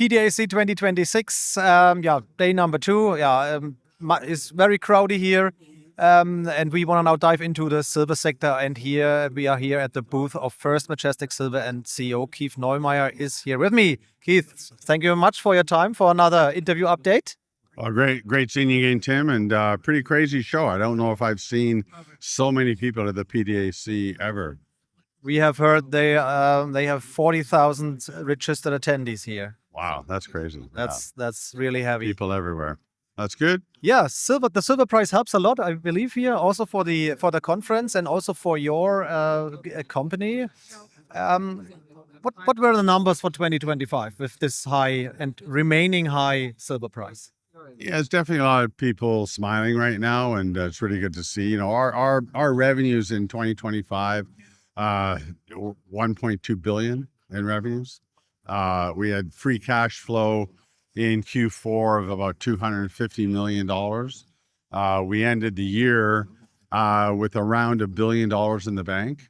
PDAC 2026, day number 2. It's very crowded here. And we want to now dive into the silver sector. And here we are here at the booth of First Majestic Silver, and CEO Keith Neumeyer is here with me. Keith, thank you very much for your time for another interview update. Well, great seeing you again, Tim, and pretty crazy show. I don't know if I've seen so many people at the PDAC ever. We have heard they have 40,000 registered attendees here. Wow, that's crazy. That's really heavy. People everywhere. That's good. Yeah, the silver price helps a lot, I believe, here also for the conference and also for your company. What were the numbers for 2025 with this high and remaining high silver price? Yeah, it's definitely a lot of people smiling right now, and it's really good to see. You know, our revenues in 2025, 1.2 billion in revenues. We had free cash flow in Q4 of about $250 million. We ended the year with around $1 billion in the bank.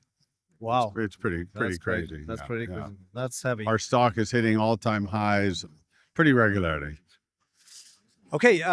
Wow, it's pretty crazy. That's pretty crazy. That's heavy. Our stock is hitting all-time highs pretty regularly. Okay,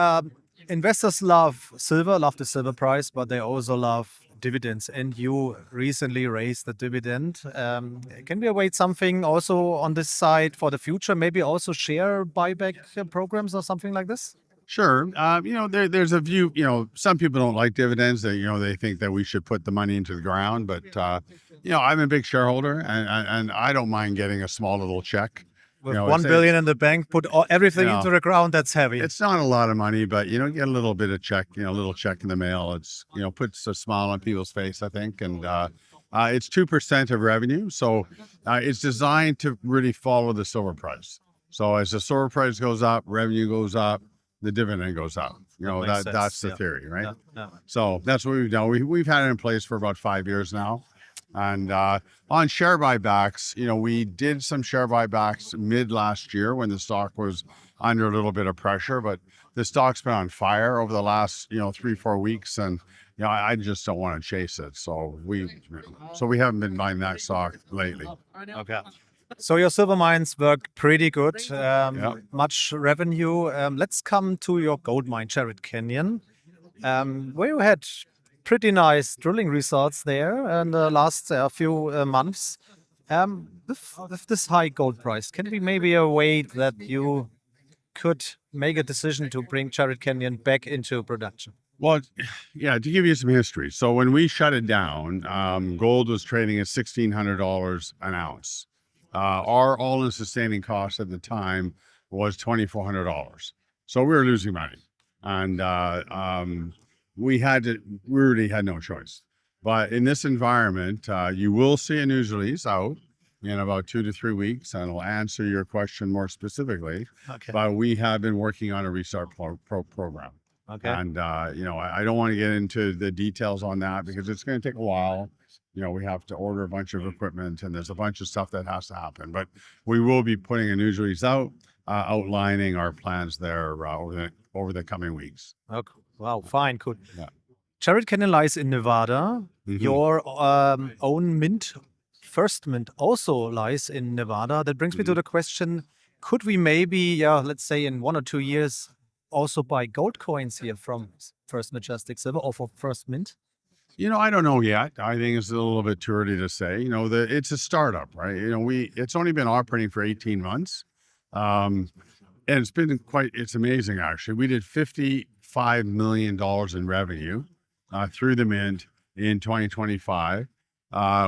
investors love silver, love the silver price, but they also love dividends. And you recently raised the dividend. Can we await something also on this side for the future? Maybe also share buyback programs or something like this? Sure. There's a view, some people don't like dividends. They think that we should put the money into the ground. But, I'm a big shareholder, and I don't mind getting a small little check. With 1 billion in the bank, put everything into the ground, that's heavy. It's not a lot of money, but, get a little bit of check, a little check in the mail. It's, puts a smile on people's face, I think. And it's 2% of revenue. So it's designed to really follow the silver price. So as the silver price goes up, revenue goes up, the dividend goes up. That's the theory, right? Yeah. So that's what we've done. We've had it in place for about 5 years now. And on share buybacks, we did some share buybacks mid last year when the stock was under a little bit of pressure, but the stock's been on fire over the last 3-4 weeks, and I just don't want to chase it. So we haven't been buying that stock lately. Okay. So your silver mines work pretty good, much revenue. Let's come to your gold mine, Jerritt Canyon, where you had pretty nice drilling results there in the last few months. With this high gold price, can we maybe await that you could make a decision to bring Jerritt Canyon back into production? Well, yeah, to give you some history. So when we shut it down, gold was trading at $1,600 an ounce. Our all-in sustaining cost at the time was $2,400. So we were losing money. And we really had no choice. But in this environment, you will see a news release out in about 2 to 3 weeks, and it'll answer your question more specifically. Okay. But we have been working on a restart program. Okay. And, I don't want to get into the details on that because it's going to take a while. We have to order a bunch of equipment, and there's a bunch of stuff that has to happen. But we will be putting a news release out, outlining our plans there over the coming weeks. Okay. Wow, fine, good. Yeah. Jerritt Canyon lies in Nevada. Mm-hmm. Your own mint, First Mint, also lies in Nevada. That brings me to the question, could we maybe, let's say in 1 or 2 years, also buy gold coins here from First Majestic Silver or for First Mint? I don't know yet. I think it's a little bit too early to say. It's a startup, right? It's only been operating for 18 months. And it's amazing, actually. We did $55 million in revenue through the mint in 2025.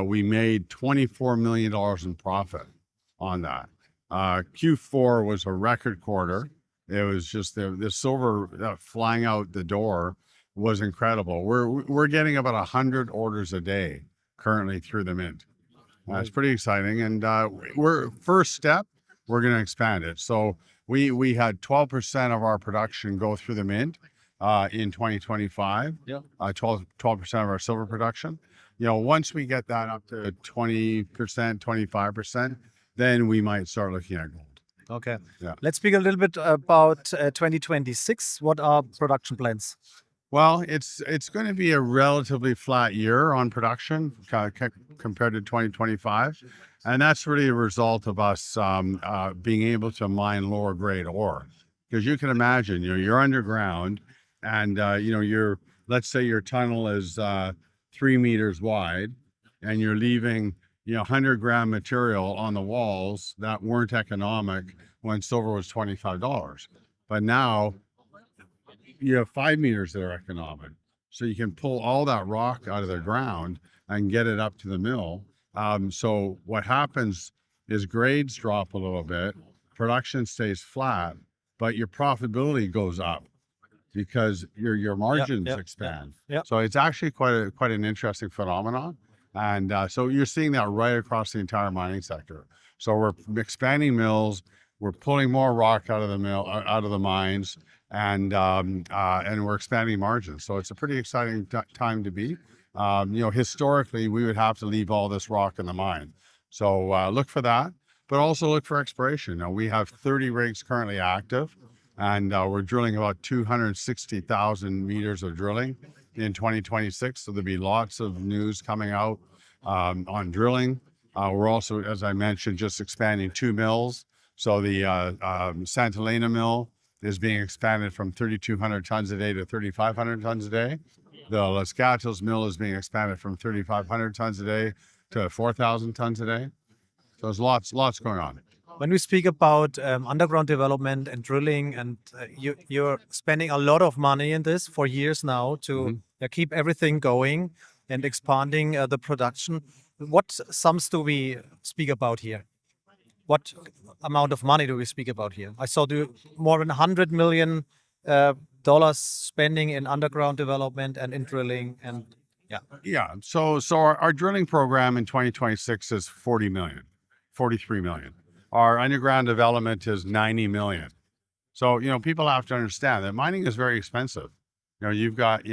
We made $24 million in profit on that. Q4 was a record quarter. It was just the silver flying out the door was incredible. We're getting about 100 orders a day currently through the mint. It's pretty exciting. And first step, we're going to expand it. So we had 12% of our production go through the mint in 2025. Yeah. 12% of our silver production. Once we get that up to 20%, 25%, then we might start looking at gold. Okay. Yeah. Let's speak a little bit about 2026. What are production plans? Well, it's going to be a relatively flat year on production compared to 2025, and that's really a result of us being able to mine lower grade ore. Because you can imagine, you're underground, and let's say your tunnel is 3 meters wide, and you're leaving 100-gram material on the walls that weren't economic when silver was $25, but now you have 5 meters that are economic. So you can pull all that rock out of the ground and get it up to the mill. So what happens is grades drop a little bit, production stays flat, but your profitability goes up because your margins expand. Yep. So it's actually quite an interesting phenomenon. And so you're seeing that right across the entire mining sector. So we're expanding mills, we're pulling more rock out of the mill, out of the mines, and we're expanding margins. So it's a pretty exciting time to be. Historically, we would have to leave all this rock in the mine. So look for that, but also look for exploration. Now, we have 30 rigs currently active, and we're drilling about 260,000 meters of drilling in 2026. So there'll be lots of news coming out on drilling. We're also, as I mentioned, just expanding 2 mills. So the Santa Elena mill is being expanded from 3,200 tons a day to 3,500 tons a day. The Los Gatos mill is being expanded from 3,500 tons a day to 4,000 tons a day. So there's lots going on. When we speak about underground development and drilling, and you're spending a lot of money in this for years now to keep everything going and expanding the production. What sums do we speak about here? What amount of money do we speak about here? I saw more than $100 million spending in underground development and in drilling, and So our drilling program in 2026 is 43 million. Our underground development is 90 million. So people have to understand that mining is very expensive. You've got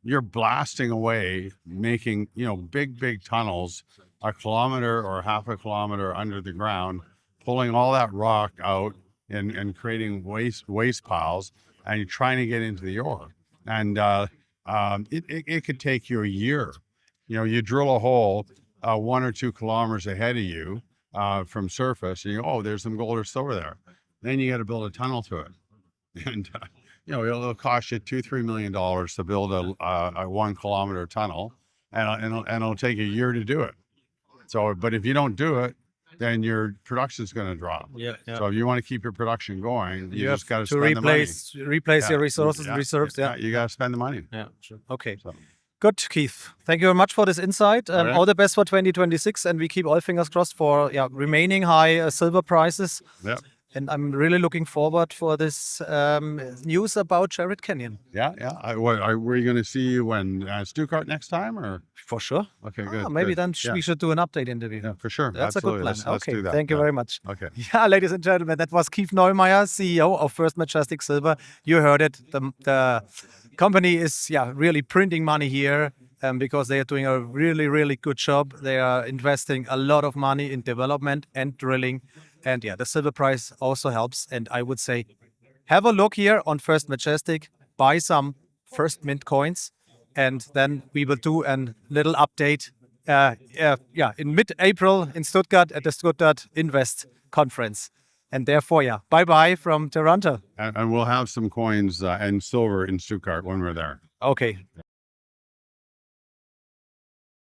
you're blasting away, making big tunnels, a kilometer or half a kilometer under the ground, pulling all that rock out and creating waste piles, and you're trying to get into the ore. And it could take you a year. You drill a hole 1 or 2 kilometers ahead of you from surface, and there's some gold or silver there. Then you got to build a tunnel to it, and it'll cost you $2-3 million to build a 1 kilometer tunnel, and it'll take a year to do it. So, but if you don't do it, then your production's going to drop. So if you want to keep your production going, you just got to spend the money. Replace your resources and reserves. You got to spend the money. Sure. Okay. So. Good, Keith. Thank you very much for this insight. All the best for 2026, and we keep all fingers crossed for remaining high silver prices. And I'm really looking forward for this news about Jerritt Canyon. Were you going to see you when Stuttgart next time, or? For sure. Okay, good. Maybe then we should do an update interview. Yeah, for sure. That's Absolutely. a good plan. Let's do that. Thank you very much. Okay. Yeah, ladies and gentlemen, that was Keith Neumeyer, CEO of First Majestic Silver. You heard it. The company is really printing money here because they are doing a really good job. They are investing a lot of money in development and drilling. And the silver price also helps. And I would say, have a look here on First Majestic, buy some first mint coins, and then we will do a little update in mid-April in Stuttgart at the Stuttgart Invest Conference. And therefore, bye-bye from Toronto. And we'll have some coins and silver in Stuttgart when we're there. Okay.